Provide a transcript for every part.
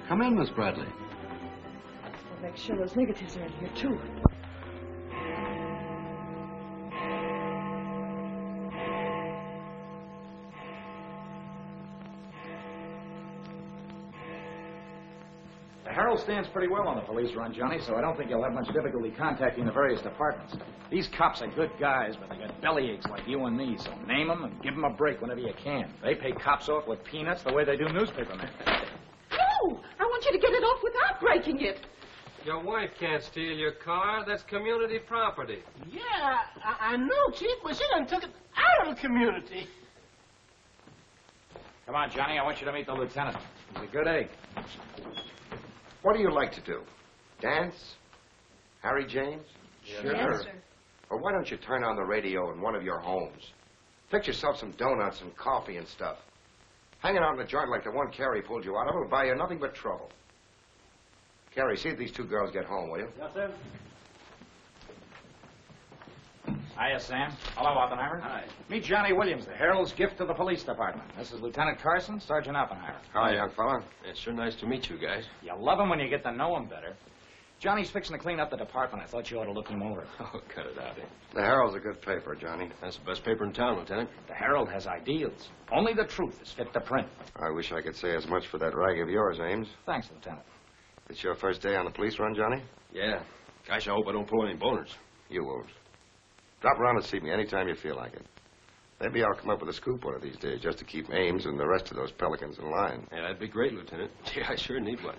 Come in, Miss Bradley. We'll make sure those negatives are in here, too. The Herald stands pretty well on the police run, Johnny, so I don't think you'll have much difficulty contacting the various departments. These cops are good guys, but they got bellyaches like you and me, so name them and give them a break whenever you can. They pay cops off with peanuts the way they do newspapermen. No! I want you to get it off without breaking it. Your wife can't steal your car. That's community property. Yeah, I know, Chief, but she done took it out of the community. Come on, Johnny, I want you to meet the lieutenant. He's a good egg. What do you like to do? Dance? Harry James? Sure. Yes, sir. Or why don't you turn on the radio in one of your homes? Fix yourself some donuts and coffee and stuff. Hanging out in a joint like the one Carrie pulled you out of will buy you nothing but trouble. Carrie, see if these two girls get home, will you? Yes, sir. Hiya, Sam. Hello, Oppenheimer. Hi. Meet Johnny Williams, the Herald's gift to the police department. This is Lieutenant Carson, Sergeant Oppenheimer. Hi, young fella. It's sure nice to meet you guys. You love him when you get to know him better. Johnny's fixing to clean up the department. I thought you ought to look him over. Oh, cut it out. The Herald's a good paper, Johnny. That's the best paper in town, Lieutenant. The Herald has ideals. Only the truth is fit to print. I wish I could say as much for that rag of yours, Ames. Thanks, Lieutenant. It's your first day on the police run, Johnny? Yeah. Gosh, I hope I don't pull any boners. You won't. Drop around and see me anytime you feel like it. Maybe I'll come up with a scoop one of these days just to keep Ames and the rest of those pelicans in line. Yeah, that'd be great, Lieutenant. Yeah, I sure need one.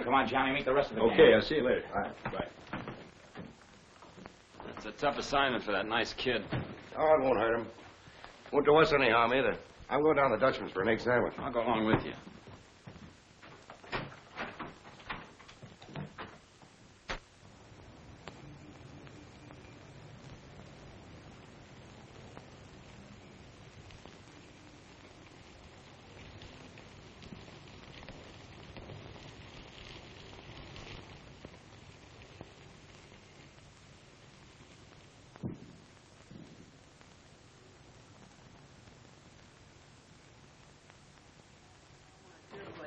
Come on, Johnny, meet the rest of the gang. Okay, I'll see you later. All right. Bye. It's a tough assignment for that nice kid. Oh, it won't hurt him. Won't do us any harm either. I'm going down to Dutchman's for an egg sandwich. I'll go along with you.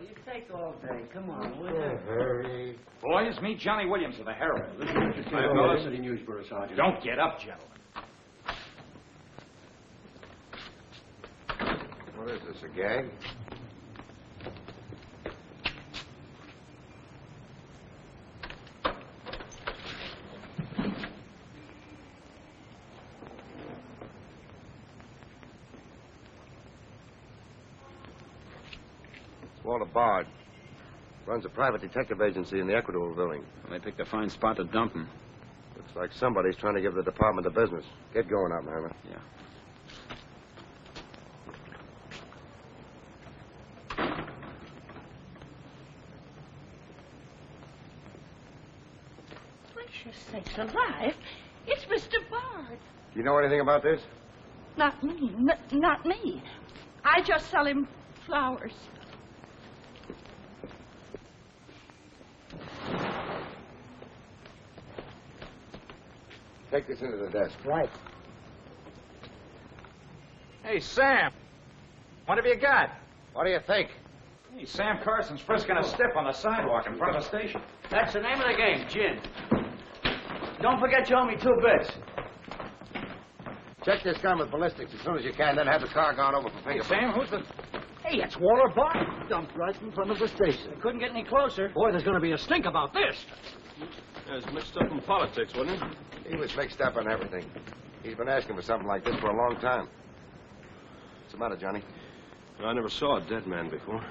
You take all day. Come on, will you? Hurry. Boys, meet Johnny Williams of the Herald. City Newsboro, Sergeant. Don't get up, gentlemen. What is this, a gag? Walter Bard. Runs a private detective agency in the Equitable building. They picked a fine spot to dump him. Looks like somebody's trying to give the department the business. Get going, Oppenheimer. Yeah. Gracious sakes alive. It's Mr. Bard. Do you know anything about this? Not me. Not me. I just sell him flowers. Take this into the desk. Right. Hey, Sam. What have you got? What do you think? Hey, Sam Carson's frisking a stiff on the sidewalk in front of the station. That's the name of the game, gin. Don't forget you owe me 2 bits. Check this gun with ballistics as soon as you can, then have the car gone over for Hey, fingerprints. Sam, who's the... Hey, it's Walter Bard. Dumped right in front of the station. I couldn't get any closer. Boy, there's going to be a stink about this. There's mixed up in politics, wasn't he? He was mixed up on everything. He's been asking for something like this for a long time. What's the matter, Johnny? I never saw a dead man before.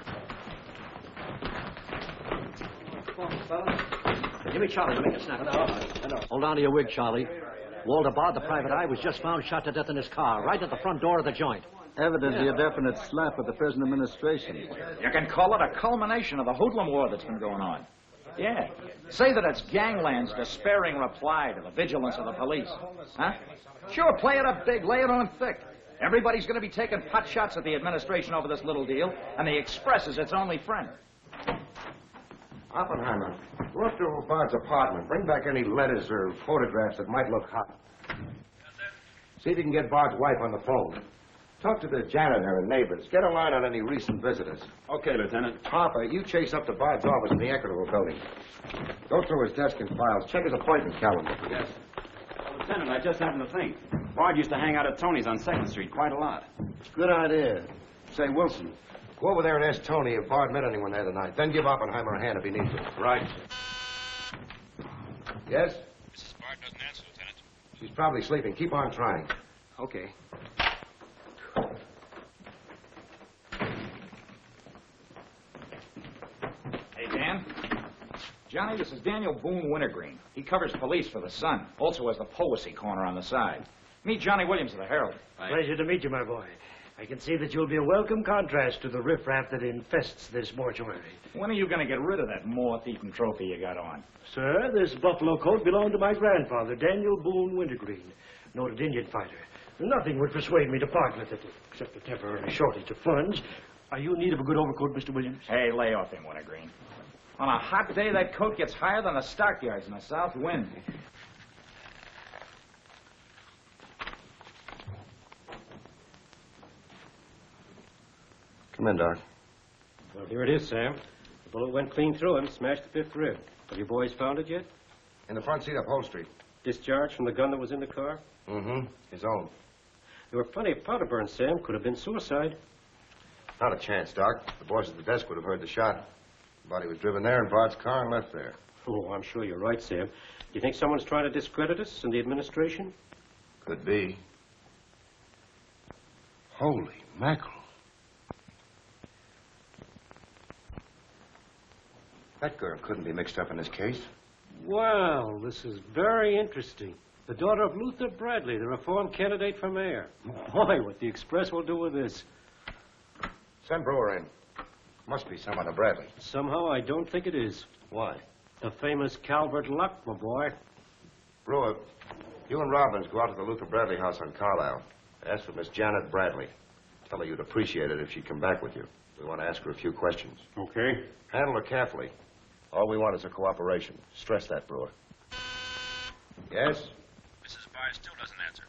Give me Charlie to make a snap. Hold on to your wig, Charlie. Walter Bard, the private eye, was just found shot to death in his car, right at the front door of the joint. Evidently a definite slap at the present administration. You can call it a culmination of the hoodlum war that's been going on. Yeah. Say that it's gangland's despairing reply to the vigilance of the police. Huh? Sure, play it up big, lay it on thick. Everybody's going to be taking pot shots at the administration over this little deal, and the Express is its only friend. Oppenheimer, go up to Bard's apartment. Bring back any letters or photographs that might look hot. See if you can get Bard's wife on the phone. Talk to the janitor and neighbors. Get a line on any recent visitors. Okay, Lieutenant. Harper, you chase up to Bard's office in the Equitable building. Go through his desk and files. Check his appointment calendar. Yes. Lieutenant, I just happened to think. Bard used to hang out at Tony's on 2nd Street quite a lot. Good idea. Say, Wilson, go over there and ask Tony if Bard met anyone there tonight. Then give Oppenheimer a hand if he needs it. Right. Yes? Mrs. Bard doesn't answer, Lieutenant. She's probably sleeping. Keep on trying. Okay. Hey, Dan. Johnny, this is Daniel Boone Wintergreen. He covers police for the Sun. Also has the policy corner on the side. Meet Johnny Williams of the Herald. Pleasure to meet you, my boy. I can see that you'll be a welcome contrast to the riffraff that infests this mortuary. When are you going to get rid of that moth-eaten trophy you got on? Sir, this buffalo coat belonged to my grandfather, Daniel Boone Wintergreen, noted Indian fighter. Nothing would persuade me to part with it, except a temporary shortage of funds. Are you in need of a good overcoat, Mr. Williams? Hey, lay off him, Wintergreen. On a hot day, that coat gets higher than the stockyards in a south wind. Come in, Doc. Well, here it is, Sam. The bullet went clean through him, smashed the 5th rib. Have you boys found it yet? In the front seat upholstery. Discharged from the gun that was in the car? Mm-hmm. His own. There were plenty of powder burns, Sam. Could have been suicide. Not a chance, Doc. The boys at the desk would have heard the shot. The body was driven there in Bard's car and left there. Oh, I'm sure you're right, Sam. Do you think someone's trying to discredit us in the administration? Could be. Holy mackerel. That girl couldn't be mixed up in this case. Well, this is very interesting. The daughter of Luther Bradley, the reform candidate for mayor. Boy, what the Express will do with this. Send Brewer in. Must be some other Bradley. Somehow, I don't think it is. Why? The famous Calvert Luck, my boy. Brewer, you and Robbins go out to the Luther Bradley house on Carlisle. Ask for Miss Janet Bradley. Tell her you'd appreciate it if she'd come back with you. We want to ask her a few questions. Okay. Handle her carefully. All we want is a cooperation. Stress that, Brewer. Yes? Mrs. Bard still doesn't answer.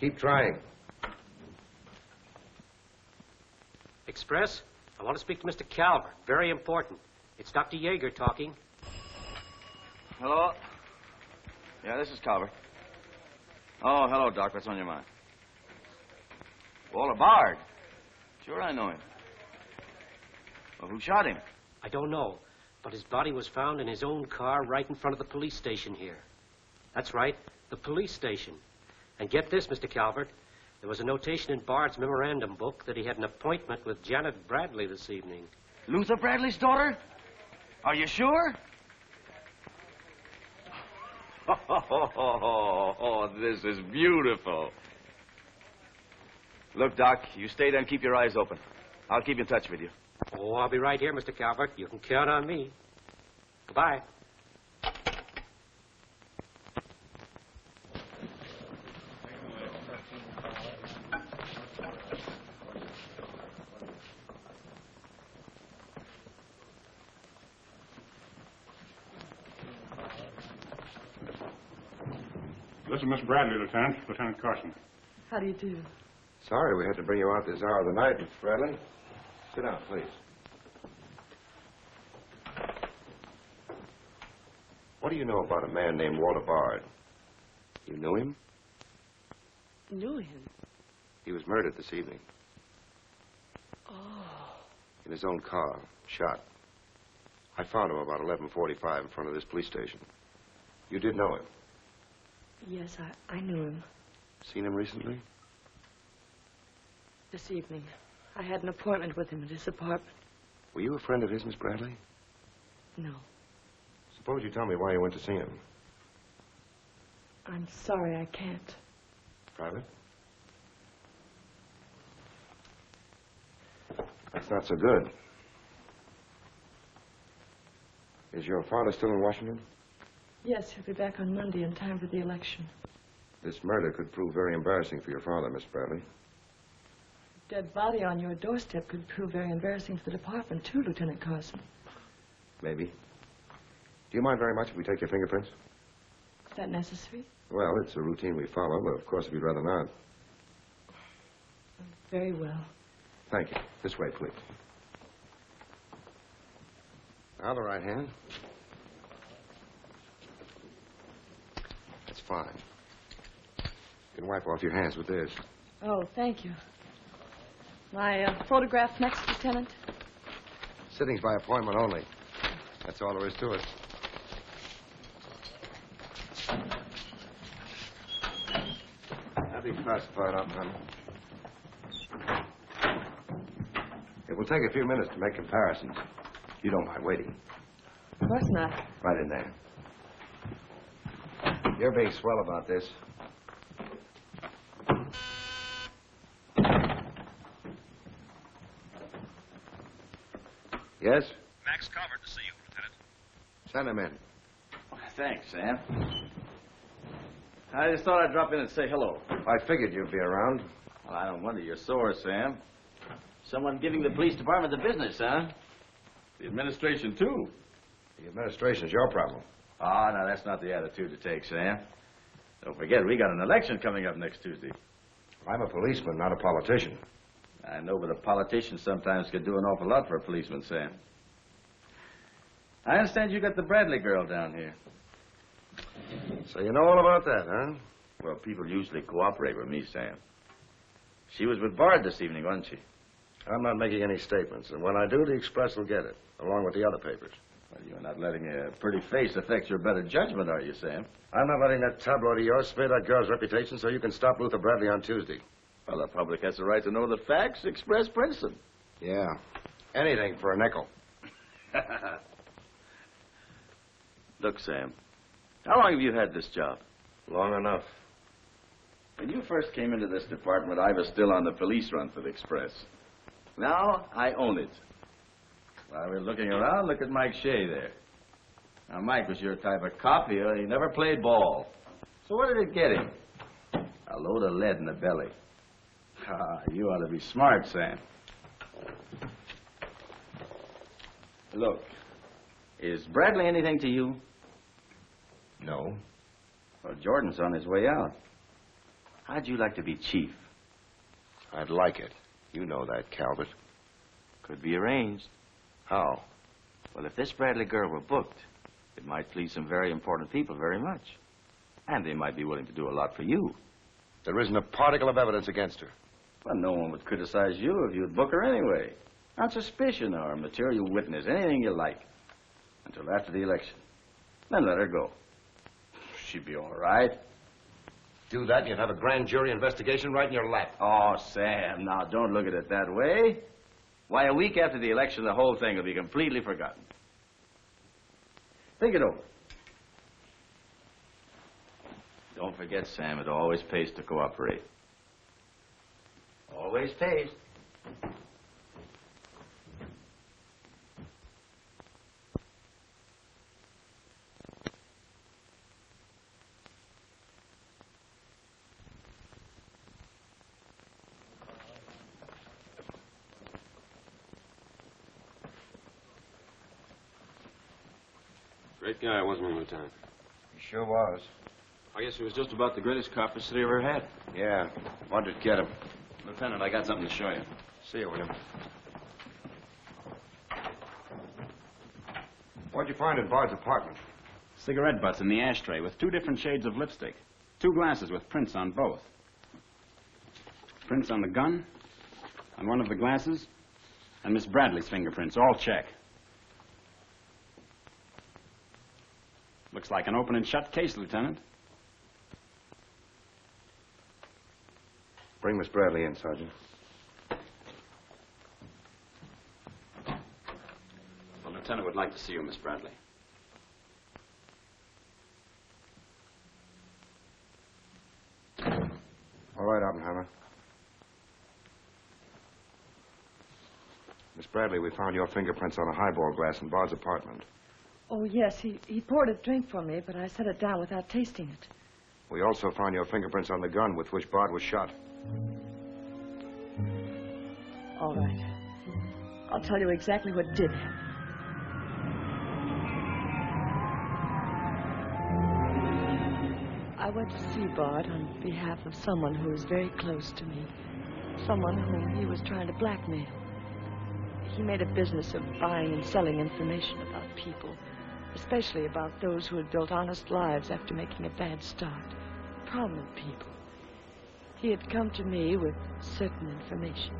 Keep trying. Express, I want to speak to Mr. Calvert. Very important. It's Dr. Yeager talking. Hello? Yeah, this is Calvert. Oh, hello, Doc. What's on your mind? Walter Bard. Sure, I know him. Well, who shot him? I don't know, but his body was found in his own car right in front of the police station here. That's right, the police station. And get this, Mr. Calvert. There was a notation in Bard's memorandum book that he had an appointment with Janet Bradley this evening. Luther Bradley's daughter? Are you sure? Oh, this is beautiful. Look, Doc, you stay there and keep your eyes open. I'll keep in touch with you. Oh, I'll be right here, Mr. Calvert. You can count on me. Goodbye. This is Miss Bradley, Lieutenant. Lieutenant Carson. How do you do? Sorry we had to bring you out this hour of the night, Miss Bradley. Sit down, please. What do you know about a man named Walter Bard? You knew him? Knew him? He was murdered this evening. Oh. In his own car, shot. I found him about 11:45 in front of this police station. You did know him? Yes, I knew him. Seen him recently? This evening. I had an appointment with him at his apartment. Were you a friend of his, Miss Bradley? No. Suppose you tell me why you went to see him. I'm sorry I can't. Private? That's not so good. Is your father still in Washington? Yes, he'll be back on Monday in time for the election. This murder could prove very embarrassing for your father, Miss Bradley. Dead body on your doorstep could prove very embarrassing to the department, too, Lieutenant Carson. Maybe. Do you mind very much if we take your fingerprints? Is that necessary? Well, it's a routine we follow, but of course if you'd rather not. Very well. Thank you. This way, please. Now the right hand. That's fine. You can wipe off your hands with this. Oh, thank you. My photograph next, Lieutenant? Sittings by appointment only. That's all there is to it. That'll be classified up, honey. It will take a few minutes to make comparisons. You don't mind waiting. Of course not. Right in there. You're being swell about this. Yes? Max Calvert to see you, Lieutenant. Send him in. Thanks, Sam. I just thought I'd drop in and say hello. I figured you'd be around. Well, I don't wonder you're sore, Sam. Someone giving the police department the business, huh? The administration, too. The administration's your problem. Ah, now, that's not the attitude to take, Sam. Don't forget, we got an election coming up next Tuesday. I'm a policeman, not a politician. I know, but a politician sometimes can do an awful lot for a policeman, Sam. I understand you got the Bradley girl down here. So you know all about that, huh? Well, people usually cooperate with me, Sam. She was with Bard this evening, wasn't she? I'm not making any statements, and when I do, the Express will get it, along with the other papers. Well, you're not letting a pretty face affect your better judgment, are you, Sam? I'm not letting that tabloid of yours smear that girl's reputation so you can stop Luther Bradley on Tuesday. Well, the public has the right to know the facts. Express prints them. Yeah. Anything for a nickel. Look, Sam, how long have you had this job? Long enough. When you first came into this department, I was still on the police run for the Express. Now, I own it. While we're looking around, look at Mike Shea there. Now, Mike was your type of cop here. He never played ball. So what did it get him? A load of lead in the belly. Ah, you ought to be smart, Sam. Look, is Bradley anything to you? No. Well, Jordan's on his way out. How'd you like to be chief? I'd like it. You know that, Calvert. Could be arranged. How? Well, if this Bradley girl were booked, it might please some very important people very much. And they might be willing to do a lot for you. There isn't a particle of evidence against her. Well, no one would criticize you if you'd book her anyway. On suspicion or material witness, anything you like. Until after the election. Then let her go. She'd be all right. Do that and you'd have a grand jury investigation right in your lap. Oh, Sam, now don't look at it that way. Why, a week after the election, the whole thing will be completely forgotten. Think it over. Don't forget, Sam, it always pays to cooperate. Always pays. Great guy, wasn't he, Lieutenant? He sure was. I guess he was just about the greatest cop the city ever had. Yeah. Wanted to get him. Lieutenant, I got something to show you. See you, William. What'd you find in Bard's apartment? Cigarette butts in the ashtray with 2 different shades of lipstick. 2 glasses with prints on both. Prints on the gun, on one of the glasses, and Miss Bradley's fingerprints, all check. Looks like an open and shut case, Lieutenant. Bring Miss Bradley in, Sergeant. The Lieutenant would like to see you, Miss Bradley. All right, Oppenheimer. Miss Bradley, we found your fingerprints on a highball glass in Bard's apartment. Oh, yes, he poured a drink for me, but I set it down without tasting it. We also found your fingerprints on the gun with which Bard was shot. All right. I'll tell you exactly what did happen. I went to see Bard on behalf of someone who was very close to me. Someone whom he was trying to blackmail. He made a business of buying and selling information about people, especially about those who had built honest lives after making a bad start. Prominent people. He had come to me with certain information.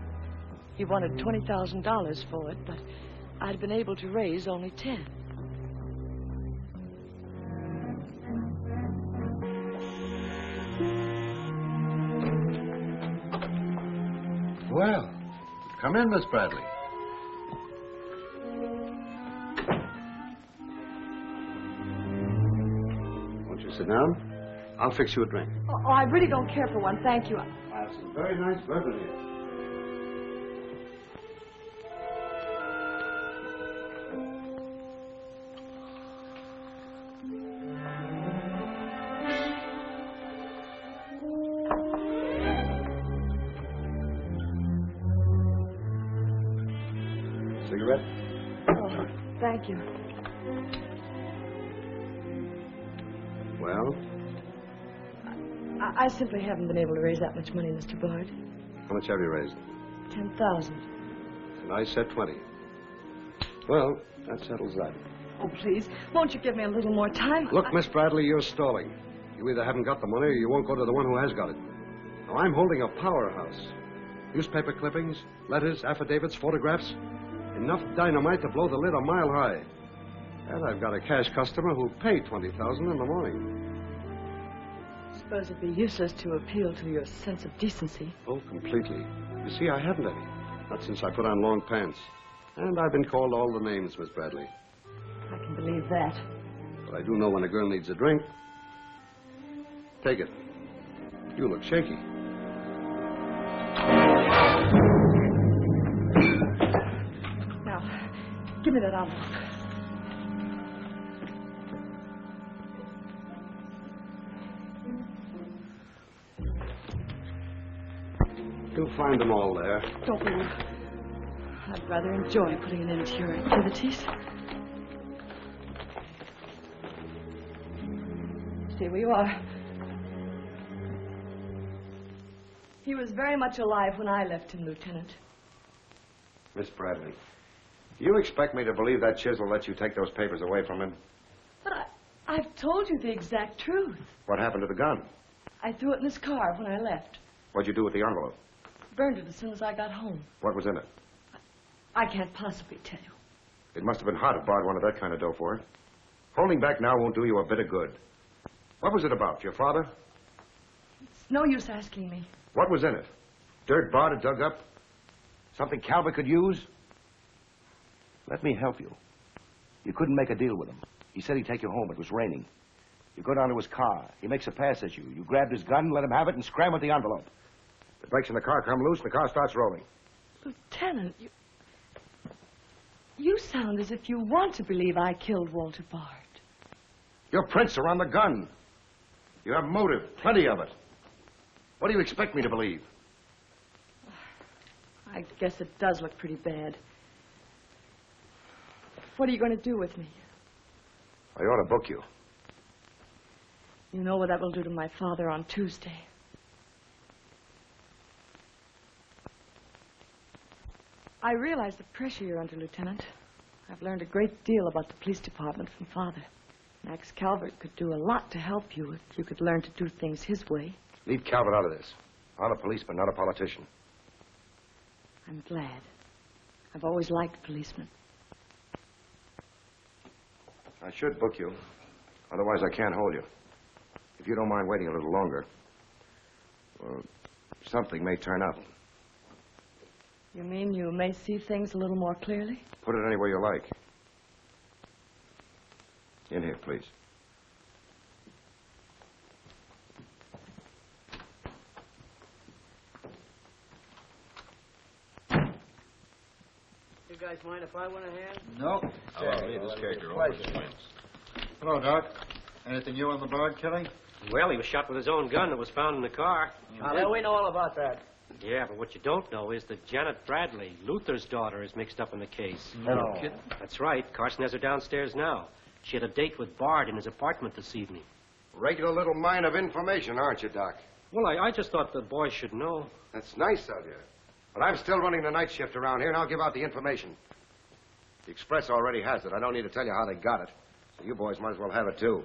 He wanted $20,000 for it, but I'd been able to raise only 10. Well, come in, Miss Bradley. Won't you sit down? I'll fix you a drink. Oh, I really don't care for one, thank you. I have some very nice bourbon here. Cigarette? Oh, thank you. Well? I simply haven't been able to raise that much money, Mr. Bard. How much have you raised? 10,000. And I said 20. Well, that settles that. Oh, please, won't you give me a little more time? Look, Miss Bradley, you're stalling. You either haven't got the money or you won't go to the one who has got it. Now, I'm holding a powerhouse. Newspaper clippings, letters, affidavits, photographs. Enough dynamite to blow the lid a mile high. And I've got a cash customer who'll pay $20,000 in the morning. I suppose it'd be useless to appeal to your sense of decency. Oh, completely. You see, I haven't any. Not since I put on long pants. And I've been called all the names, Miss Bradley. I can believe that. But I do know when a girl needs a drink. Take it. You look shaky. Now, give me that envelope. You'll find them all there. Don't worry. I'd rather enjoy putting an end to your activities. Here we are. He was very much alive when I left him, Lieutenant. Miss Bradley, do you expect me to believe that chisel let you take those papers away from him? But I've told you the exact truth. What happened to the gun? I threw it in his car when I left. What'd you do with the envelope? Burned it as soon as I got home. What was in it? I can't possibly tell you. It must have been hot if Bard wanted that kind of dough for it. Holding back now won't do you a bit of good. What was it about? Your father? It's no use asking me. What was in it? Dirt Bard had dug up? Something Calvert could use? Let me help you. You couldn't make a deal with him. He said he'd take you home. It was raining. You go down to his car. He makes a pass at you. You grabbed his gun, let him have it, and scrambled the envelope. The brakes in the car come loose, and the car starts rolling. Lieutenant, you sound as if you want to believe I killed Walter Bard. Your prints are on the gun. You have motive, plenty of it. What do you expect me to believe? I guess it does look pretty bad. What are you going to do with me? I ought to book you. You know what that will do to my father on Tuesday. I realize the pressure you're under, Lieutenant. I've learned a great deal about the police department from Father. Max Calvert could do a lot to help you if you could learn to do things his way. Leave Calvert out of this. I'm a policeman, not a politician. I'm glad. I've always liked policemen. I should book you. Otherwise, I can't hold you. If you don't mind waiting a little longer, well, something may turn up. You mean you may see things a little more clearly? Put it anywhere you like. In here, please. You guys mind if I went ahead? No. This character always wins. Hello, Doc. Anything new on the Bard killing? Well, he was shot with his own gun that was found in the car. Yeah, we know all about that. Yeah, but what you don't know is that Janet Bradley, Luther's daughter, is mixed up in the case. No. That's right. Carson has her downstairs now. She had a date with Bard in his apartment this evening. Regular little mine of information, aren't you, Doc? Well, I just thought the boys should know. That's nice of you. But I'm still running the night shift around here, and I'll give out the information. The Express already has it. I don't need to tell you how they got it. So you boys might as well have it, too.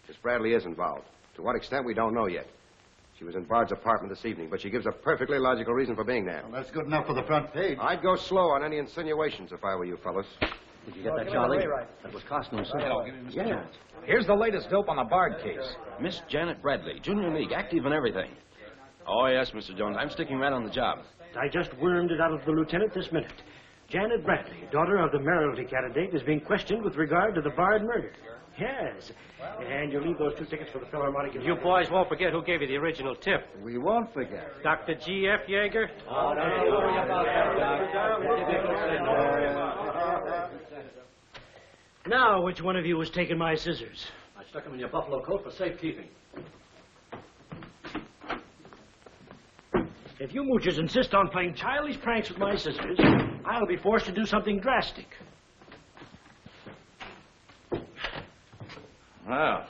Miss Bradley is involved. To what extent, we don't know yet. She was in Bard's apartment this evening, but she gives a perfectly logical reason for being there. Well, that's good enough for the front page. I'd go slow on any insinuations if I were you fellas. Did you get that, Charlie? That was costume, sir. Yeah. Here's the latest dope on the Bard case. Miss Janet Bradley, Junior League, active and everything. Oh, yes, Mr. Jones. I'm sticking right on the job. I just wormed it out of the lieutenant this minute. Janet Bradley, daughter of the mayoralty candidate, is being questioned with regard to the Bard murder. Yes. And you'll leave those 2 tickets for the Philharmonic. You boys won't forget who gave you the original tip. We won't forget. Dr. G.F. Yeager? Oh, don't worry about that, Doc. Now, which one of you was taking my scissors? I stuck them in your buffalo coat for safekeeping. If you moochers insist on playing childish pranks with my scissors, I'll be forced to do something drastic. Well,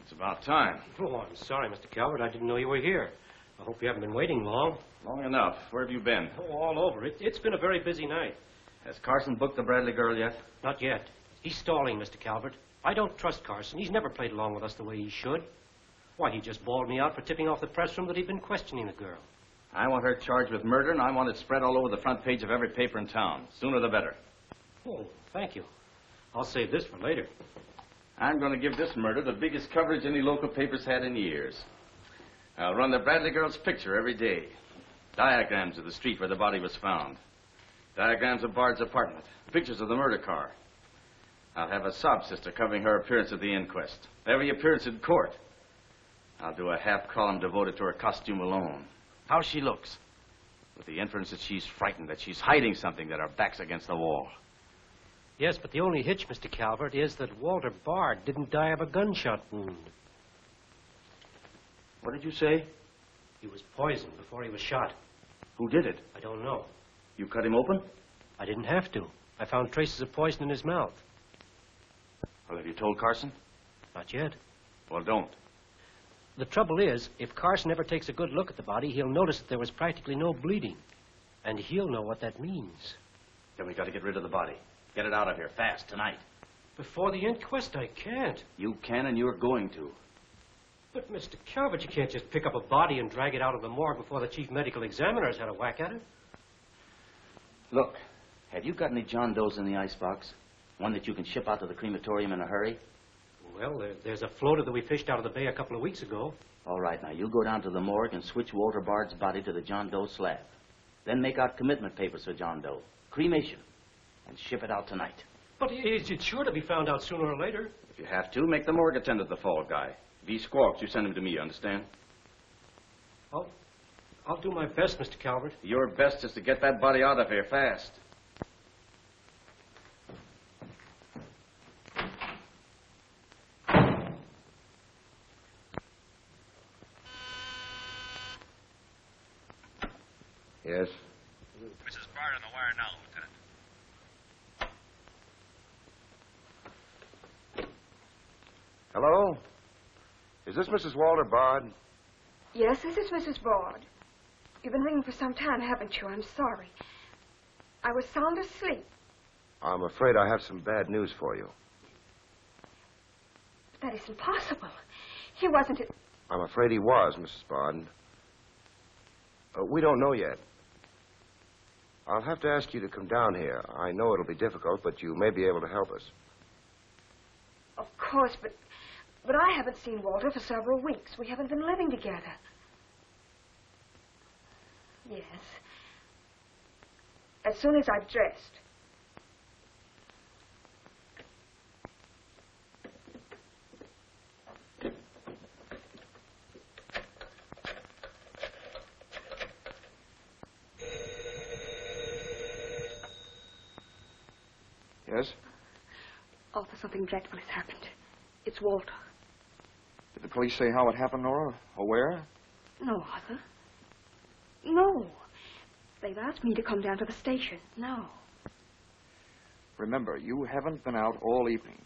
it's about time. Oh, I'm sorry, Mr. Calvert. I didn't know you were here. I hope you haven't been waiting long. Long enough. Where have you been? Oh, all over. It's been a very busy night. Has Carson booked the Bradley girl yet? Not yet. He's stalling, Mr. Calvert. I don't trust Carson. He's never played along with us the way he should. Why, he just bawled me out for tipping off the press room that he'd been questioning the girl. I want her charged with murder, and I want it spread all over the front page of every paper in town. Sooner the better. Oh, thank you. I'll save this for later. I'm going to give this murder the biggest coverage any local paper's had in years. I'll run the Bradley girl's picture every day. Diagrams of the street where the body was found. Diagrams of Bard's apartment. Pictures of the murder car. I'll have a sob sister covering her appearance at the inquest. Every appearance in court. I'll do a half column devoted to her costume alone. How she looks. With the inference that she's frightened, that she's hiding something, that her back's against the wall. Yes, but the only hitch, Mr. Calvert, is that Walter Bard didn't die of a gunshot wound. What did you say? He was poisoned before he was shot. Who did it? I don't know. You cut him open? I didn't have to. I found traces of poison in his mouth. Well, have you told Carson? Not yet. Well, don't. The trouble is, if Carson ever takes a good look at the body, he'll notice that there was practically no bleeding. And he'll know what that means. Then we got to get rid of the body. Get it out of here, fast, tonight. Before the inquest, I can't. You can, and you're going to. But, Mr. Calvert, you can't just pick up a body and drag it out of the morgue before the chief medical examiner's had a whack at it. Look, have you got any John Does in the icebox? One that you can ship out to the crematorium in a hurry? Well, there's a floater that we fished out of the bay a couple of weeks ago. All right, now, you go down to the morgue and switch Walter Bard's body to the John Doe slab. Then make out commitment papers for John Doe. Cremation. And ship it out tonight. But it's sure to be found out sooner or later. If you have to, make the morgue attendant the fall guy. If he squawks, you send him to me, you understand? I'll do my best, Mr. Calvert. Your best is to get that body out of here fast. Yes? Mrs. Bard on the wire now, Lieutenant. Hello? Is this Mrs. Walter Bard? Yes, this is Mrs. Bard. You've been ringing for some time, haven't you? I'm sorry. I was sound asleep. I'm afraid I have some bad news for you. But that isn't possible. He wasn't... I'm afraid he was, Mrs. Bard. We don't know yet. I'll have to ask you to come down here. I know it'll be difficult, but you may be able to help us. Of course, but I haven't seen Walter for several weeks. We haven't been living together. Yes. As soon as I've dressed. Yes? Arthur, something dreadful has happened. It's Walter. Did the police say how it happened, Nora? Or where? No, Arthur. No. They've asked me to come down to the station. No. Remember, you haven't been out all evening.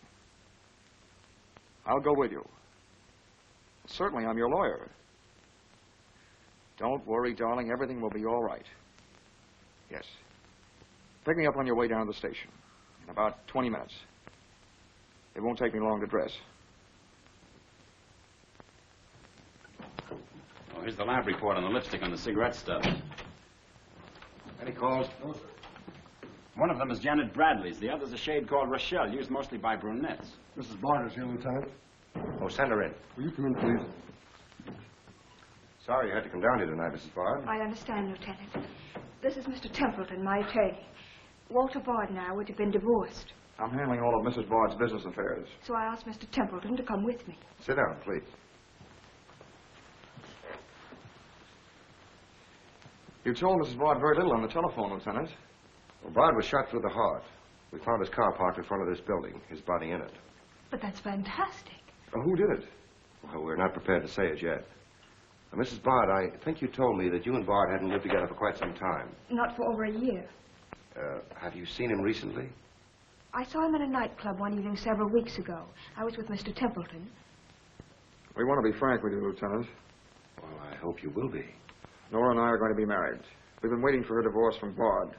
I'll go with you. Certainly, I'm your lawyer. Don't worry, darling. Everything will be all right. Yes. Pick me up on your way down to the station. In about 20 minutes. It won't take me long to dress. Oh, here's the lab report on the lipstick and the cigarette stuff. Any calls? No, sir. One of them is Janet Bradley's. The other's a shade called Rochelle, used mostly by brunettes. Mrs. Bard is here, Lieutenant. Oh, send her in. Will you come in, please? Sorry you had to come down here tonight, Mrs. Bard. I understand, Lieutenant. This is Mr. Templeton, my attorney. Walter Bard and I would have been divorced. I'm handling all of Mrs. Bard's business affairs. So I asked Mr. Templeton to come with me. Sit down, please. You told Mrs. Bard very little on the telephone, Lieutenant. Well, Bard was shot through the heart. We found his car parked in front of this building, his body in it. But that's fantastic. Who did it? Well, we're not prepared to say it yet. Mrs. Bard, I think you told me that you and Bard hadn't lived together for quite some time. Not for over a year. Have you seen him recently? I saw him in a nightclub one evening several weeks ago. I was with Mr. Templeton. We want to be frank with you, Lieutenant. Well, I hope you will be. Nora and I are going to be married. We've been waiting for her divorce from Bard.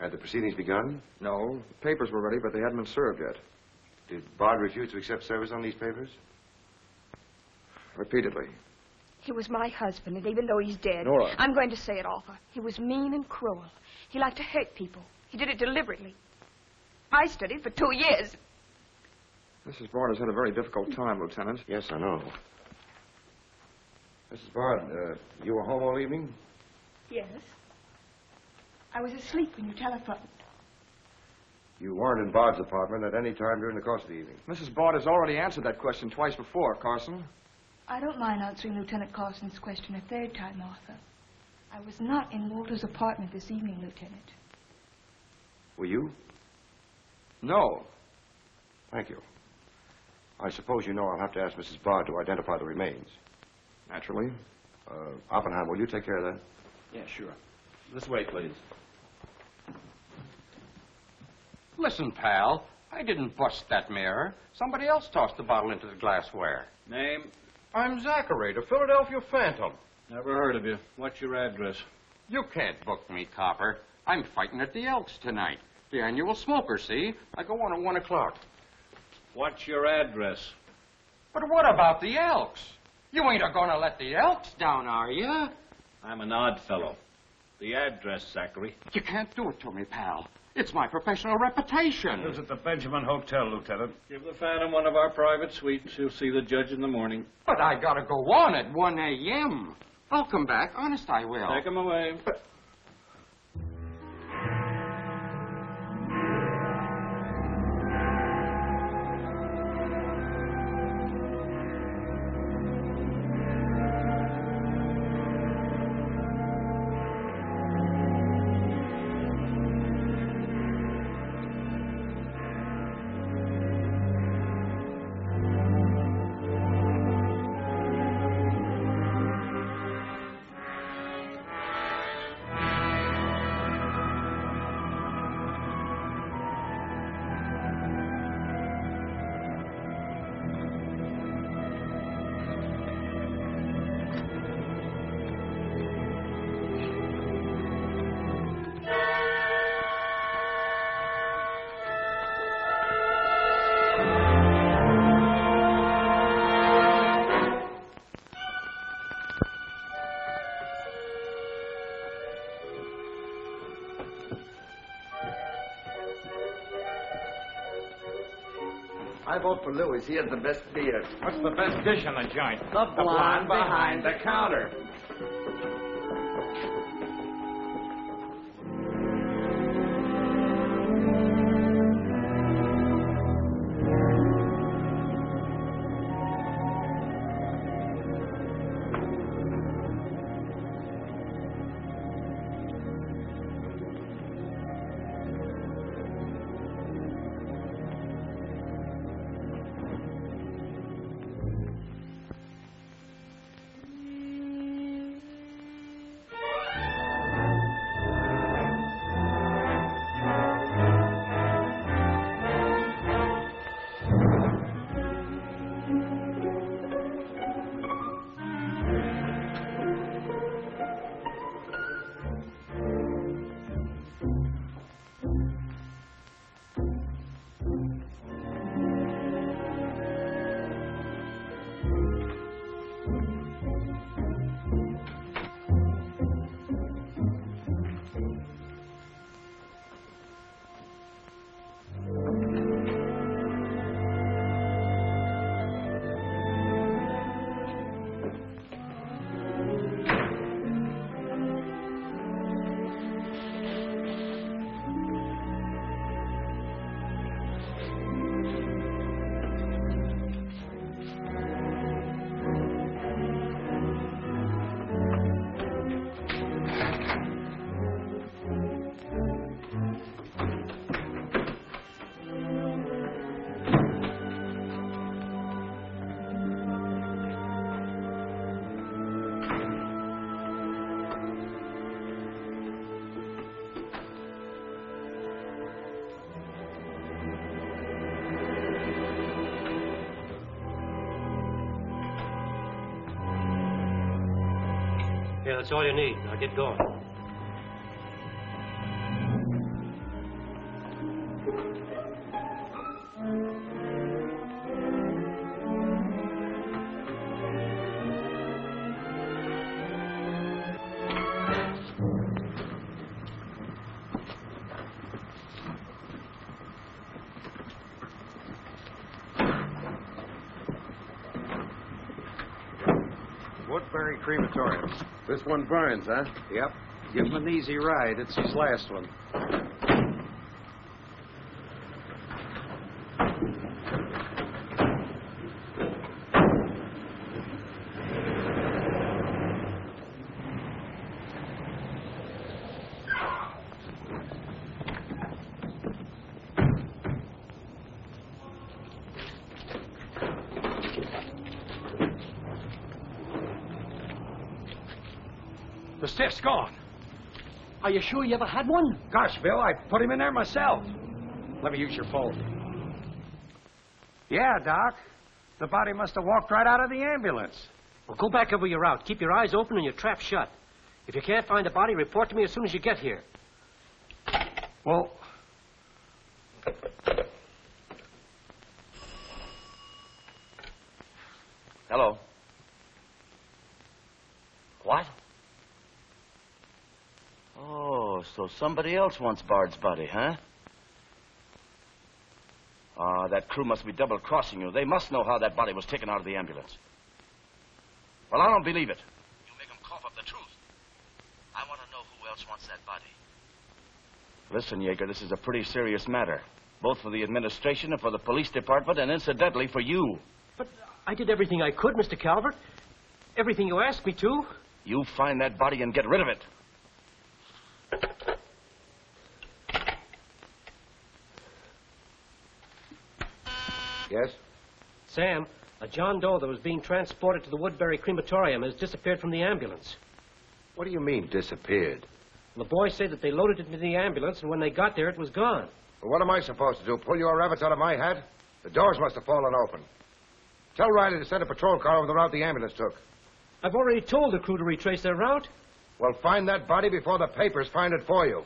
Had the proceedings begun? No. The papers were ready, but they hadn't been served yet. Did Bard refuse to accept service on these papers? Repeatedly. He was my husband, and even though he's dead, Nora. I'm going to say it, Arthur. He was mean and cruel. He liked to hurt people. He did it deliberately. I studied for 2 years. Mrs. Bard has had a very difficult time, Lieutenant. Yes, I know. Mrs. Bard, you were home all evening? Yes. I was asleep when you telephoned. You weren't in Bard's apartment at any time during the course of the evening? Mrs. Bard has already answered that question twice before, Carson. I don't mind answering Lieutenant Carson's question a third time, Arthur. I was not in Walter's apartment this evening, Lieutenant. Were you? No. Thank you. I suppose you know I'll have to ask Mrs. Bard to identify the remains. Naturally. Oppenheim, will you take care of that? Yeah, sure. This way, please. Listen, pal, I didn't bust that mirror. Somebody else tossed the bottle into the glassware. Name? I'm Zachary, the Philadelphia Phantom. Never heard of you. What's your address? You can't book me, Copper. I'm fighting at the Elks tonight. The annual smoker, see? I go on at 1 o'clock. What's your address? But what about the Elks? You ain't a-gonna let the Elks down, are you? I'm an odd fellow. The address, Zachary. You can't do it to me, pal. It's my professional reputation. Lives at the Benjamin Hotel, Lieutenant. Give the Phantom one of our private suites. You'll see the judge in the morning. But I gotta go on at 1 a.m. I'll come back. Honest, I will. Take him away. But I vote for Louis. He has the best beer. What's the best dish in the joint? The blonde behind the counter. Yeah, that's all you need. Now get going. Woodbury Crematorium. This one burns, huh? Yep. Give him an easy ride. It's his last one. The stiff's gone. Are you sure you ever had one? Gosh, Bill, I put him in there myself. Let me use your phone. Yeah, Doc. The body must have walked right out of the ambulance. Well, go back over your route. Keep your eyes open and your trap shut. If you can't find the body, report to me as soon as you get here. Well... Hello. What? Oh, so somebody else wants Bard's body, huh? Ah, that crew must be double-crossing you. They must know how that body was taken out of the ambulance. Well, I don't believe it. You make them cough up the truth. I want to know who else wants that body. Listen, Yeager, this is a pretty serious matter. Both for the administration and for the police department, and incidentally for you. But I did everything I could, Mr. Calvert. Everything you asked me to. You find that body and get rid of it. Yes? Sam, a John Doe that was being transported to the Woodbury Crematorium has disappeared from the ambulance. What do you mean, disappeared? The boys say that they loaded it into the ambulance, and when they got there, it was gone. Well, what am I supposed to do? Pull your rabbits out of my hat? The doors must have fallen open. Tell Riley to send a patrol car over the route the ambulance took. I've already told the crew to retrace their route. Well, find that body before the papers find it for you.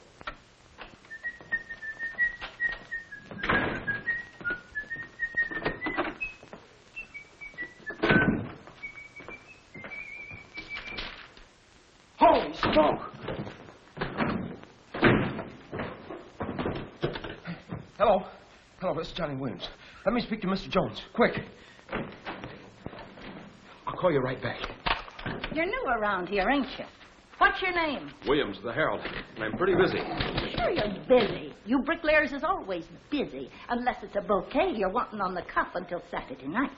Holy smoke! Hello. Hello, this is Johnny Williams. Let me speak to Mr. Jones. Quick. I'll call you right back. You're new around here, ain't you? What's your name? Williams, the Herald. I'm pretty busy. Sure you're busy. You bricklayers is always busy. Unless it's a bouquet you're wanting on the cuff until Saturday night.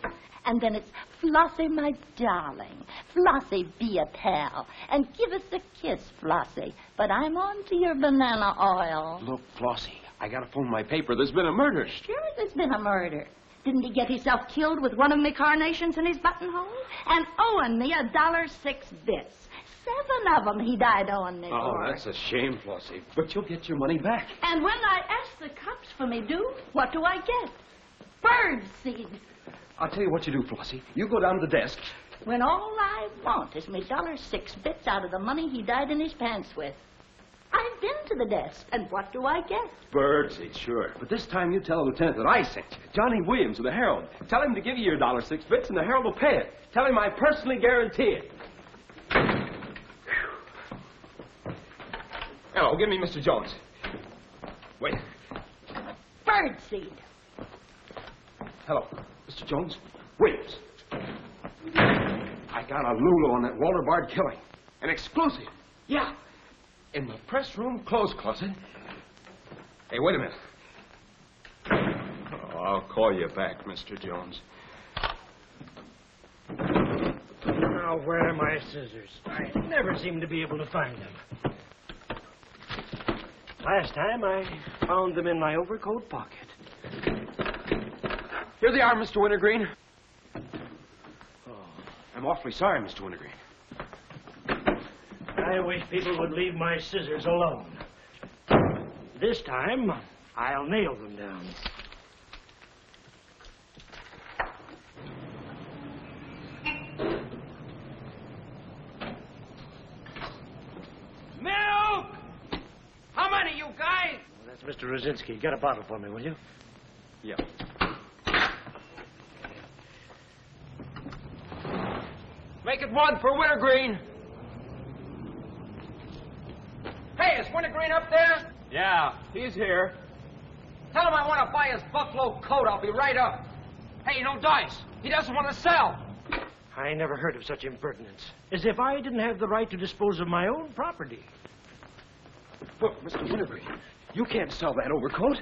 And then it's, Flossie, my darling. Flossie, be a pal. And give us a kiss, Flossie. But I'm on to your banana oil. Look, Flossie, I gotta phone my paper. There's been a murder. Sure there's been a murder. Didn't he get himself killed with one of me carnations in his buttonhole? And owing me $1.06 bits. 7 of them he died owing me Oh, for. that's a shame, Flossie. But you'll get your money back. And when I ask the cops for me due, what do I get? Bird seed. I'll tell you what you do, Flossie. You go down to the desk. When all I want is me $1.06 bits out of the money he died in his pants with. I've been to the desk, and what do I get? Birdseed, sure. But this time you tell the lieutenant that I sent you. Johnny Williams of the Herald. Tell him to give you your $1.06 bits, and the Herald will pay it. Tell him I personally guarantee it. Hello, give me Mr. Jones. Wait. Birdseed. Hello, Mr. Jones. Williams. I got a Lulu on that Walter Bard killing. An exclusive. Yeah. In the press room clothes closet. Hey, wait a minute. Oh, I'll call you back, Mr. Jones. Now, where are my scissors? I never seem to be able to find them. Last time, I found them in my overcoat pocket. Here they are, Mr. Wintergreen. Oh, I'm awfully sorry, Mr. Wintergreen. I wish people would leave my scissors alone. This time, I'll nail them down. Mr. Rosinski, get a bottle for me, will you? Yeah. Make it one for Wintergreen. Hey, is Wintergreen up there? Yeah, he's here. Tell him I want to buy his buffalo coat. I'll be right up. Hey, no dice. He doesn't want to sell. I never heard of such impertinence. As if I didn't have the right to dispose of my own property. Look, Mr. Wintergreen, you can't sell that overcoat.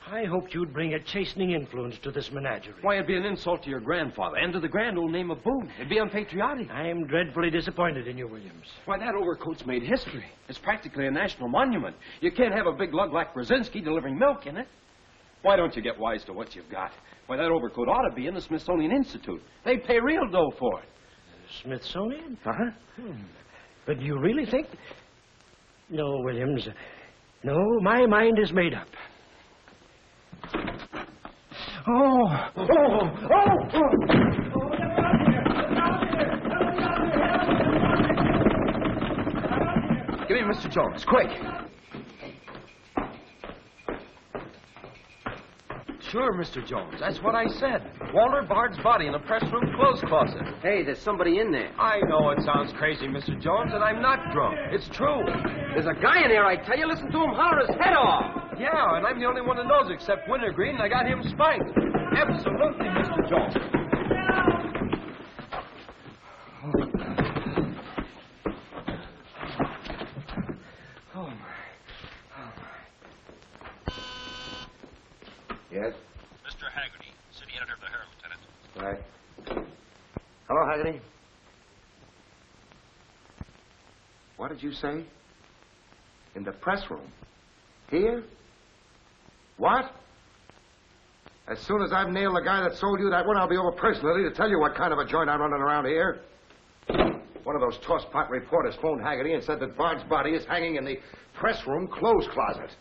I hoped you'd bring a chastening influence to this menagerie. Why, it'd be an insult to your grandfather and to the grand old name of Boone. It'd be unpatriotic. I'm dreadfully disappointed in you, Williams. Why, that overcoat's made history. It's practically a national monument. You can't have a big lug like Brzezinski delivering milk in it. Why don't you get wise to what you've got? Why, that overcoat ought to be in the Smithsonian Institute. They pay real dough for it. Smithsonian? Uh-huh. But do you really think... No, Williams. No, my mind is made up. Give me Mr. Jones, quick. Sure, Mr. Jones. That's what I said. Walter Bard's body in a press room clothes closet. Hey, there's somebody in there. I know it sounds crazy, Mr. Jones, and I'm not drunk. It's true. There's a guy in there, I tell you. Listen to him holler his head off. Yeah, and I'm the only one that knows except Wintergreen, and I got him spiked. Absolutely, Mr. Jones. Oh, my. Yes? Mr. Haggerty, city editor of the Herald, Lieutenant. Right. Hello, Haggerty. What did you say? In the press room? Here? What? As soon as I've nailed the guy that sold you that one, I'll be over personally to tell you what kind of a joint I'm running around here. One of those tosspot reporters phoned Haggerty and said that Bard's body is hanging in the press room clothes closet.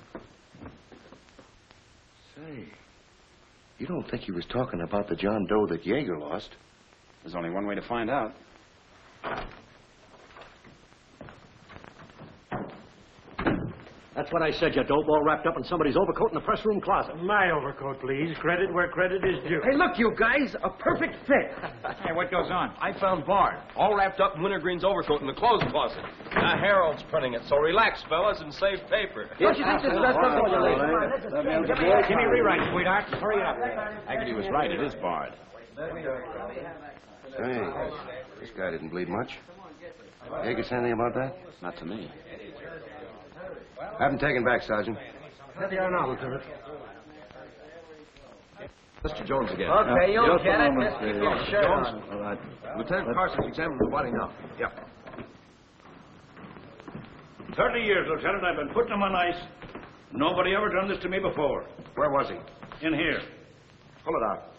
Say, you don't think he was talking about the John Doe that Yeager lost? There's only one way to find out. That's what I said, you dope, all wrapped up in somebody's overcoat in the press room closet. My overcoat, please. Credit where credit is due. Hey, look, you guys. A perfect fit. Hey, what goes on? I found Bard, all wrapped up in Wintergreen's overcoat in the clothes closet. The Herald's printing it, so relax, fellas, and save paper. Don't you think this is best up for you, Give me a rewrite, sweetheart. Hurry up. Haggerty was right. It is Bard. Say, this guy didn't bleed much. Yeager say anything about that? Not to me. Have him taken back, Sergeant. There they are now, Lieutenant. Mr. Jones again. Okay, you'll get it. Just keep your shirt Jones? on. All right. Lieutenant Carson's examining the body now. Yeah. 30 years, Lieutenant, I've been putting him on ice. Nobody ever done this to me before. Where was he? In here. Pull it out.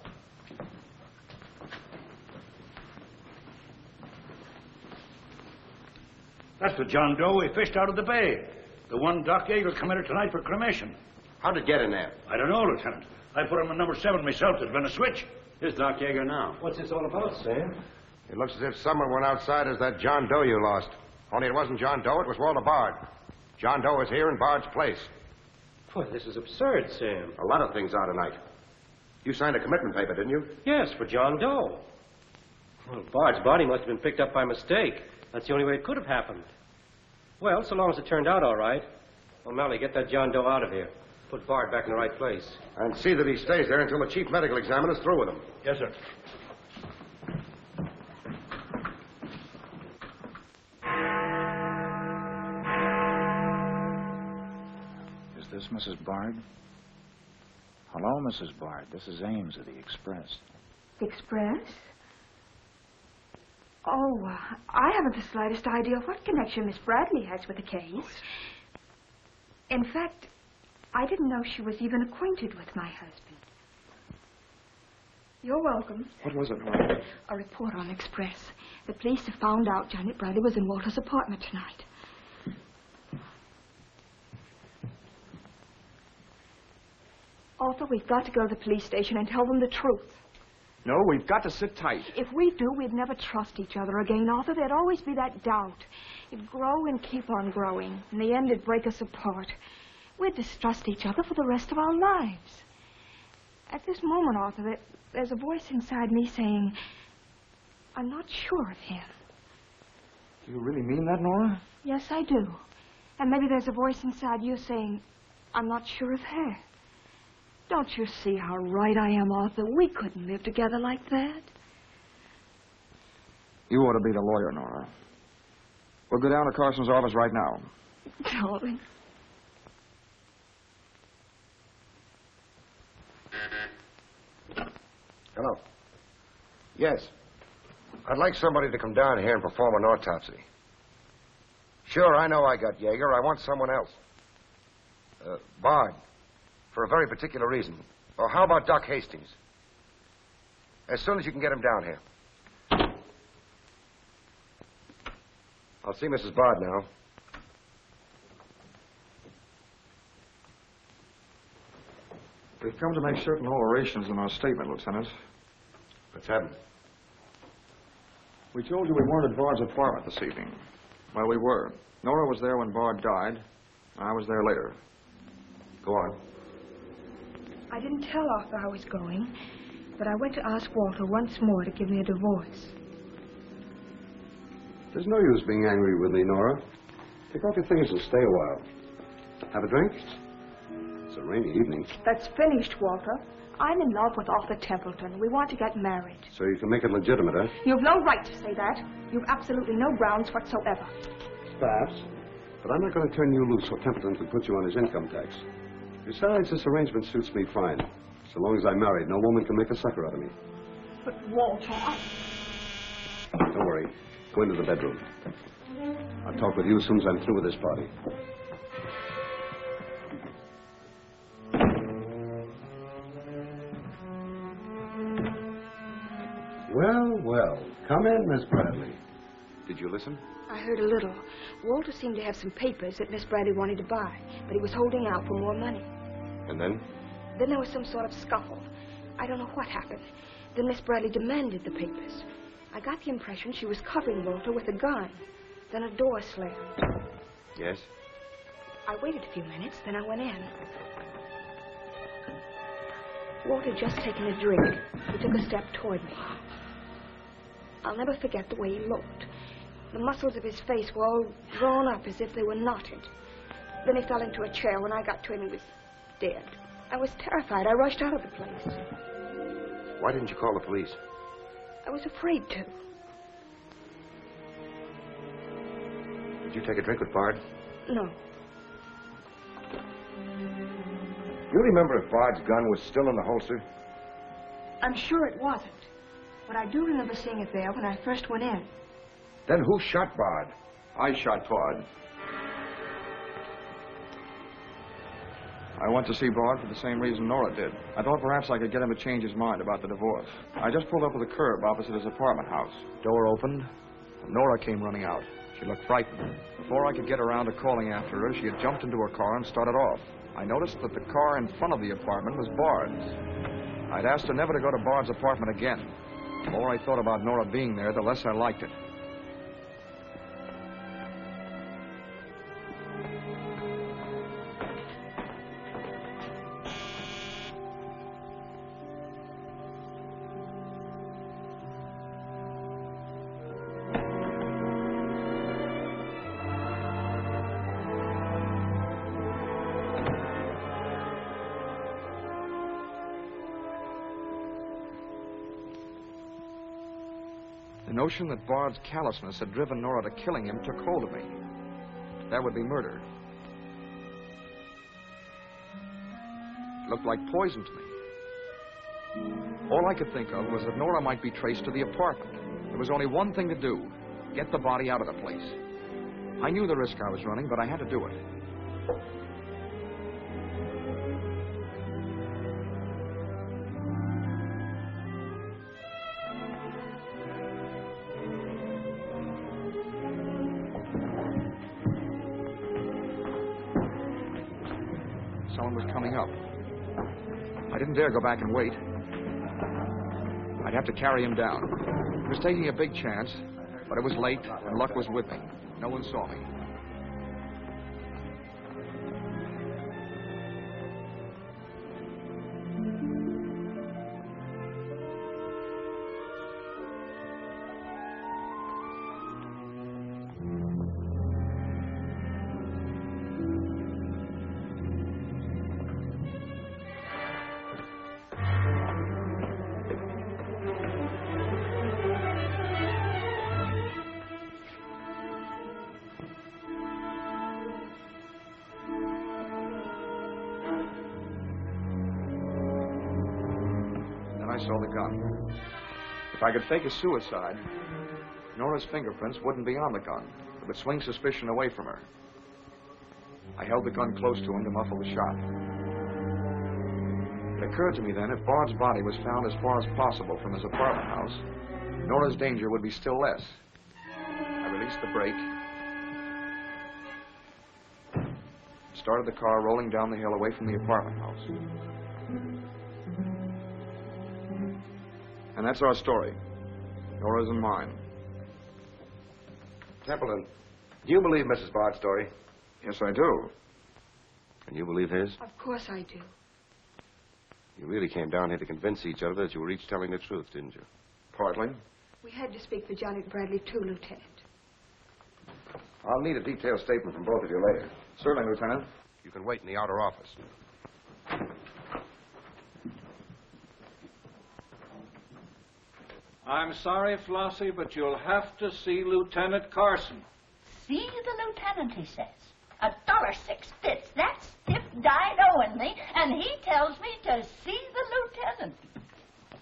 That's the John Doe we fished out of the bay. The one Doc Yeager committed tonight for cremation. How'd it get in there? I don't know, Lieutenant. I put him in number 7 myself. There's been a switch. Here's Doc Yeager now. What's this all about, Sam? It looks as if someone went outside as that John Doe you lost. Only it wasn't John Doe, it was Walter Bard. John Doe is here in Bard's place. Boy, this is absurd, Sam. A lot of things are tonight. You signed a commitment paper, didn't you? Yes, for John Doe. Well, Bard's body must have been picked up by mistake. That's the only way it could have happened. Well, so long as it turned out all right. O'Malley, get that John Doe out of here. Put Bard back in the right place. And see that he stays there until the chief medical examiner's through with him. Yes, sir. Is this Mrs. Bard? Hello, Mrs. Bard. This is Ames of the Express. Express? Oh, I haven't the slightest idea what connection Miss Bradley has with the case. In fact, I didn't know she was even acquainted with my husband. You're welcome. What was it? A report on Express. The police have found out Janet Bradley was in Walter's apartment tonight. Arthur, we've got to go to the police station and tell them the truth. No, we've got to sit tight. If we do, we'd never trust each other again, Arthur. There'd always be that doubt. It'd grow and keep on growing. In the end, it'd break us apart. We'd distrust each other for the rest of our lives. At this moment, Arthur, there's a voice inside me saying, I'm not sure of him. Do you really mean that, Nora? Yes, I do. And maybe there's a voice inside you saying, I'm not sure of her. Don't you see how right I am, Arthur? We couldn't live together like that. You ought to be the lawyer, Nora. We'll go down to Carson's office right now. Darling. Hello. Yes. I'd like somebody to come down here and perform an autopsy. Sure, I know I got Yeager. I want someone else. Bard. For a very particular reason. Or how about Doc Hastings? As soon as you can get him down here. I'll see Mrs. Bard now. We've come to make certain alterations in our statement, Lieutenant. What's happened? We told you we weren't at Bard's apartment this evening. Well, we were. Nora was there when Bard died. I was there later. Go on. I didn't tell Arthur I was going, but I went to ask Walter once more to give me a divorce. There's no use being angry with me, Nora. Take off your things and stay a while. Have a drink? It's a rainy evening. That's finished, Walter. I'm in love with Arthur Templeton. We want to get married. So you can make it legitimate, huh? You've no right to say that. You've absolutely no grounds whatsoever. Perhaps. But I'm not going to turn you loose so Templeton can put you on his income tax. Besides, this arrangement suits me fine. So long as I'm married, no woman can make a sucker out of me. But, Walter, Don't worry. Go into the bedroom. I'll talk with you as soon as I'm through with this party. Well, well. Come in, Miss Bradley. Did you listen? I heard a little. Walter seemed to have some papers that Miss Bradley wanted to buy, but he was holding out for more money. And then? Then there was some sort of scuffle. I don't know what happened. Then Miss Bradley demanded the papers. I got the impression she was covering Walter with a gun. Then a door slammed. Yes? I waited a few minutes, then I went in. Walter had just taken a drink. He took a step toward me. I'll never forget the way he looked. The muscles of his face were all drawn up as if they were knotted. Then he fell into a chair. When I got to him, he was dead. I was terrified. I rushed out of the place. Why didn't you call the police? I was afraid to. Did you take a drink with Bard? No. You remember if Bard's gun was still in the holster? I'm sure it wasn't. But I do remember seeing it there when I first went in. Then who shot Bard? I shot Bard. I went to see Bard for the same reason Nora did. I thought perhaps I could get him to change his mind about the divorce. I just pulled up to the curb opposite his apartment house. Door opened, and Nora came running out. She looked frightened. Before I could get around to calling after her, she had jumped into her car and started off. I noticed that the car in front of the apartment was Bard's. I'd asked her never to go to Bard's apartment again. The more I thought about Nora being there, the less I liked it. The notion that Bard's callousness had driven Nora to killing him took hold of me. That would be murder. It looked like poison to me. All I could think of was that Nora might be traced to the apartment. There was only one thing to do: get the body out of the place. I knew the risk I was running, but I had to do it. Someone was coming up. I didn't dare go back and wait. I'd have to carry him down. I was taking a big chance, but it was late, and luck was with me. No one saw me. saw the gun. If I could fake a suicide, Nora's fingerprints wouldn't be on the gun. It would swing suspicion away from her. I held the gun close to him to muffle the shot. It occurred to me then, if Bard's body was found as far as possible from his apartment house, Nora's danger would be still less. I released the brake, started the car rolling down the hill away from the apartment house. And that's our story. Nora's and mine. Templeton, do you believe Mrs. Bard's story? Yes, I do. And you believe his? Of course I do. You really came down here to convince each other that you were each telling the truth, didn't you? Partly. We had to speak for Janet Bradley, too, Lieutenant. I'll need a detailed statement from both of you later. Certainly, Lieutenant. You can wait in the outer office. I'm sorry, Flossie, but you'll have to see Lieutenant Carson. See the lieutenant, he says. $1.06. That's Stiff died owing me, and he tells me to see the lieutenant.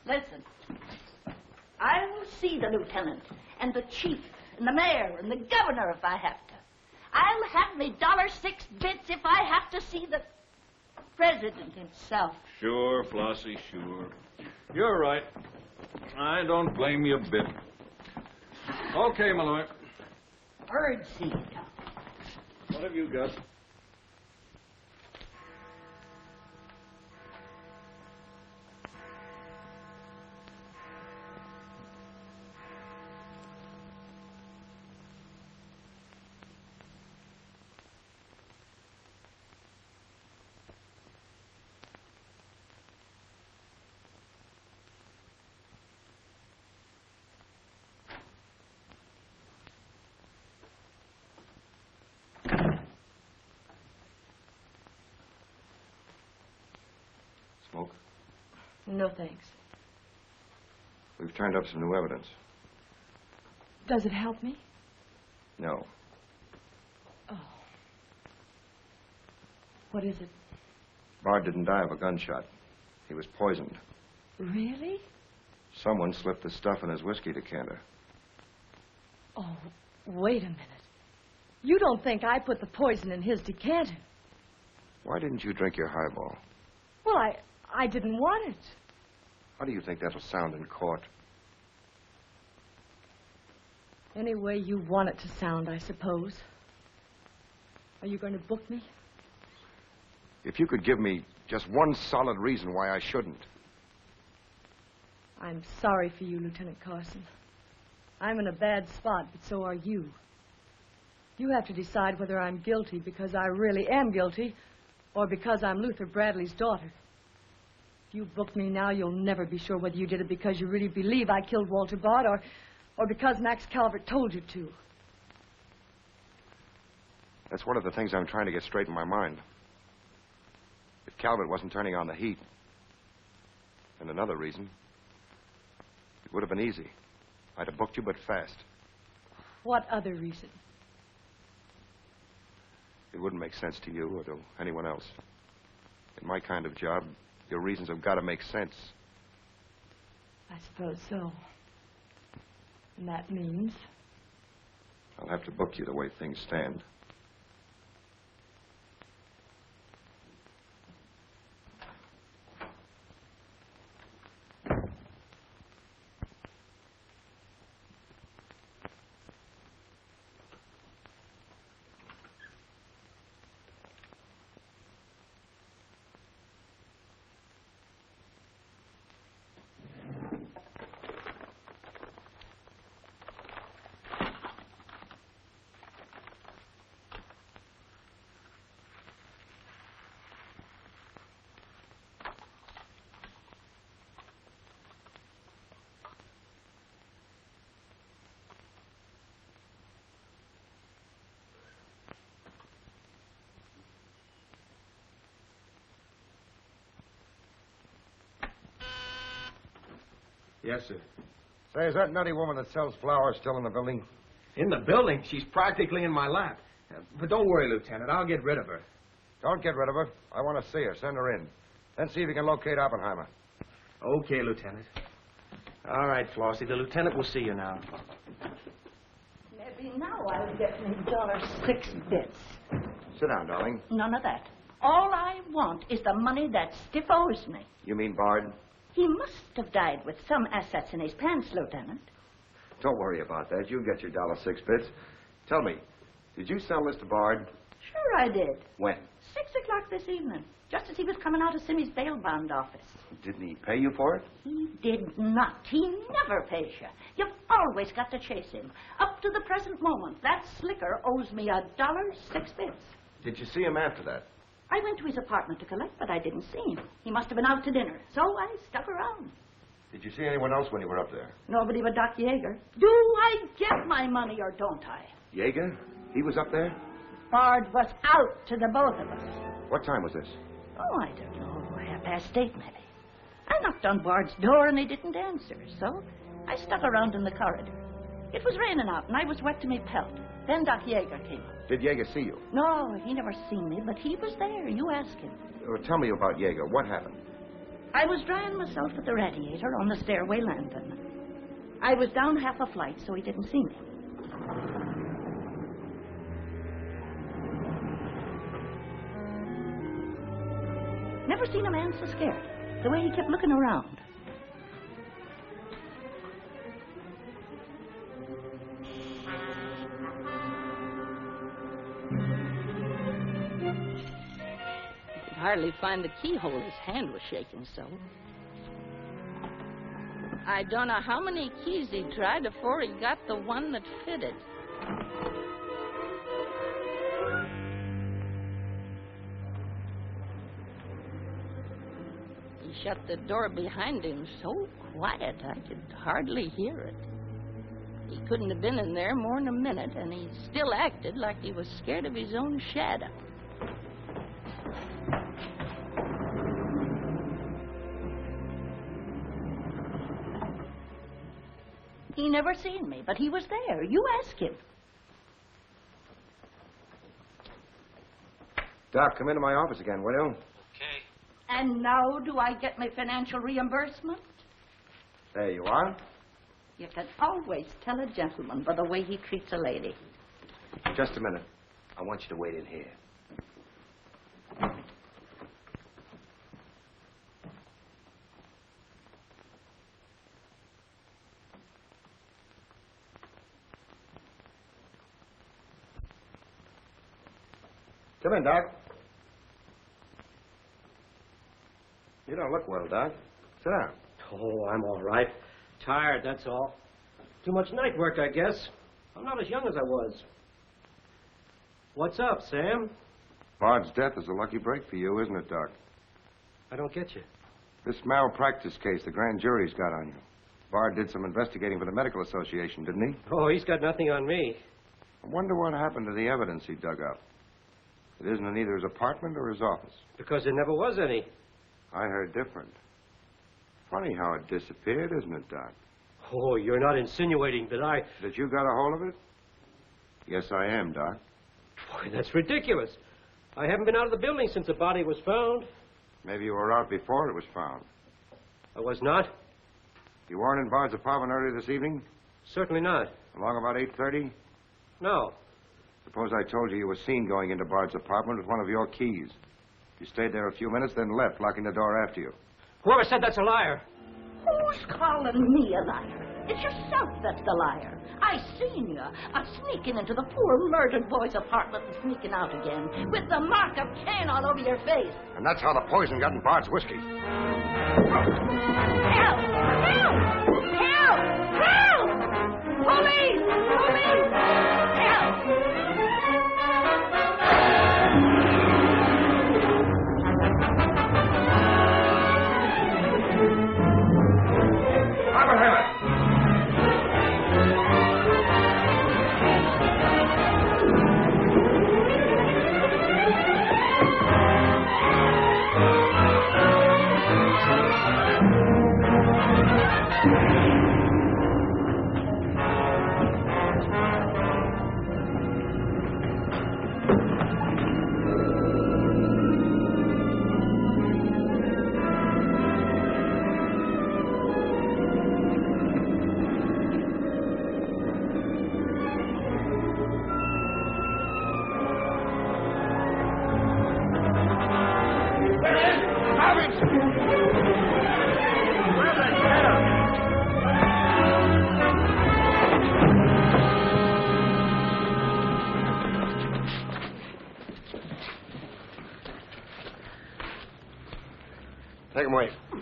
Listen, I will see the lieutenant, and the chief, and the mayor, and the governor if I have to. I'll have me $1.06 if I have to see the president himself. Sure, Flossie, sure. You're right. I don't blame you a bit. Okay, Malloy. Birdseed. What have you got? Smoke? No, thanks. We've turned up some new evidence. Does it help me? No. Oh. What is it? Bard didn't die of a gunshot. He was poisoned. Really? Someone slipped the stuff in his whiskey decanter. Oh, wait a minute. You don't think I put the poison in his decanter? Why didn't you drink your highball? Well, I didn't want it. How do you think that'll sound in court? Any way you want it to sound, I suppose. Are you going to book me? If you could give me just one solid reason why I shouldn't. I'm sorry for you, Lieutenant Carson. I'm in a bad spot, but so are you. You have to decide whether I'm guilty because I really am guilty or because I'm Luther Bradley's daughter. If you book me now, you'll never be sure whether you did it because you really believe I killed Walter Bard or because Max Calvert told you to. That's one of the things I'm trying to get straight in my mind. If Calvert wasn't turning on the heat, and another reason, it would have been easy. I'd have booked you, but fast. What other reason? It wouldn't make sense to you or to anyone else. In my kind of job, your reasons have got to make sense. I suppose so. And that means? I'll have to book you the way things stand. Yes, sir. Say, is that nutty woman that sells flowers still in the building? In the building? She's practically in my lap. But don't worry, Lieutenant. I'll get rid of her. Don't get rid of her. I want to see her. Send her in. Then see if you can locate Oppenheimer. Okay, Lieutenant. All right, Flossie. The lieutenant will see you now. Maybe now I'll get me $6 bits. Sit down, darling. None of that. All I want is the money that Stiff owes me. You mean Bard? He must have died with some assets in his pants, Lieutenant. Don't worry about that. You'll get your $6 bits. Tell me, did you sell this to Bard? Sure I did. When? 6 o'clock this evening, just as he was coming out of Simmy's bail bond office. Didn't he pay you for it? He did not. He never pays you. You've always got to chase him. Up to the present moment, that slicker owes me $6 bits. Did you see him after that? I went to his apartment to collect, but I didn't see him. He must have been out to dinner, so I stuck around. Did you see anyone else when you were up there? Nobody but Doc Yeager. Do I get my money or don't I? Yeager? He was up there? Bard was out to the both of us. What time was this? Oh, I don't know. 8:30, maybe. I knocked on Bard's door and he didn't answer, so I stuck around in the corridor. It was raining out and I was wet to me pelt. Then Doc Yeager came up. Did Yeager see you? No, he never seen me, but he was there. You ask him. Tell me about Yeager. What happened? I was drying myself at the radiator on the stairway landing. I was down half a flight, so he didn't see me. Never seen a man so scared. The way he kept looking around. Could hardly find the keyhole. His hand was shaking so. I don't know how many keys he tried before he got the one that fitted. He shut the door behind him so quiet I could hardly hear it. He couldn't have been in there more than a minute, and he still acted like he was scared of his own shadow. He never seen me, but he was there. You ask him. Doc, come into my office again, will you? And now do I get my financial reimbursement? There you are. You can always tell a gentleman by the way he treats a lady. Just a minute. I want you to wait in here. Come in, Doc. You don't look well, Doc. Sit down. Oh, I'm all right. Tired, that's all. Too much night work, I guess. I'm not as young as I was. What's up, Sam? Bard's death is a lucky break for you, isn't it, Doc? I don't get you. This malpractice case the grand jury's got on you. Bard did some investigating for the Medical Association, didn't he? Oh, he's got nothing on me. I wonder what happened to the evidence he dug up. It isn't in either his apartment or his office. Because there never was any. I heard different. Funny how it disappeared, isn't it, Doc? Oh, you're not insinuating that I... That you got a hold of it? Yes, I am, Doc. Boy, that's ridiculous. I haven't been out of the building since the body was found. Maybe you were out before it was found. I was not. You weren't in Bard's apartment earlier this evening? Certainly not. Along about 8:30? No. Suppose I told you were seen going into Bard's apartment with one of your keys. You stayed there a few minutes, then left, locking the door after you. Whoever said that's a liar. Who's calling me a liar? It's yourself that's the liar. I seen you sneaking into the poor murdered boy's apartment and sneaking out again with the mark of Cain all over your face. And that's how the poison got in Bard's whiskey. Help! Help! Help! Help! Police! Police! Help! Thank you.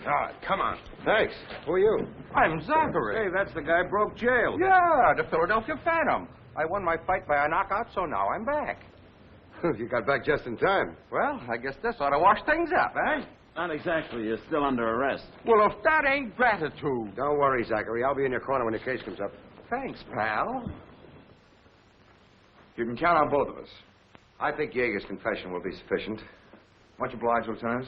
God, come on. Thanks. Who are you? I'm Zachary. Hey, that's the guy broke jail. Yeah, the Philadelphia Phantom. I won my fight by a knockout, so now I'm back. You got back just in time. Well, I guess this ought to wash things up, eh? Not exactly. You're still under arrest. Well, if that ain't gratitude. Don't worry, Zachary. I'll be in your corner when the case comes up. Thanks, pal. You can count on both of us. I think Yeager's confession will be sufficient. Much obliged, Lieutenant.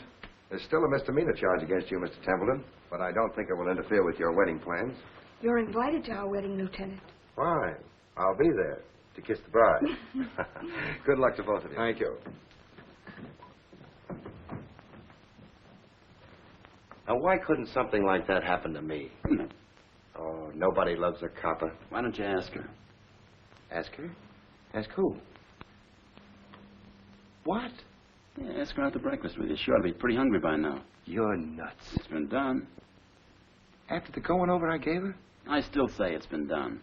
There's still a misdemeanor charge against you, Mr. Templeton, but I don't think it will interfere with your wedding plans. You're invited to our wedding, Lieutenant. Fine. I'll be there to kiss the bride. Good luck to both of you. Thank you. Now, why couldn't something like that happen to me? Oh, nobody loves a copper. Why don't you ask her? Ask her? Ask who? What? Yeah, ask her out to breakfast with you. She ought to be pretty hungry by now. You're nuts. It's been done. After the going over I gave her? I still say it's been done.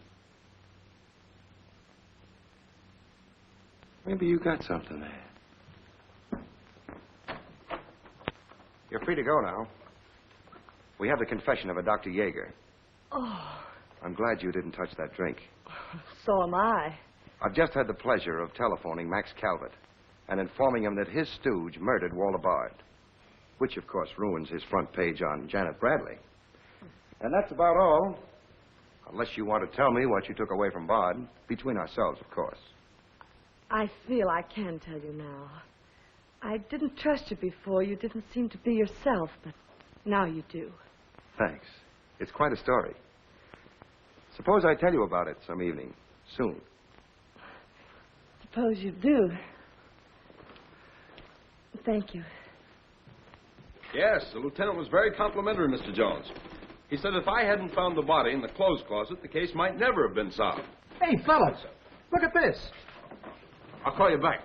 Maybe you got something there. You're free to go now. We have the confession of a Dr. Yeager. Oh, I'm glad you didn't touch that drink. so am I. I've just had the pleasure of telephoning Max Calvert and informing him that his stooge murdered Walter Bard, which, of course, ruins his front page on Janet Bradley. And that's about all, unless you want to tell me what you took away from Bard, between ourselves, of course. I feel I can tell you now. I didn't trust you before. You didn't seem to be yourself, but now you do. Thanks. It's quite a story. Suppose I tell you about it some evening, soon. Suppose you do. Thank you. Yes, the lieutenant was very complimentary, Mr. Jones. He said if I hadn't found the body in the clothes closet, the case might never have been solved. Hey, fellas, look at this. I'll call you back.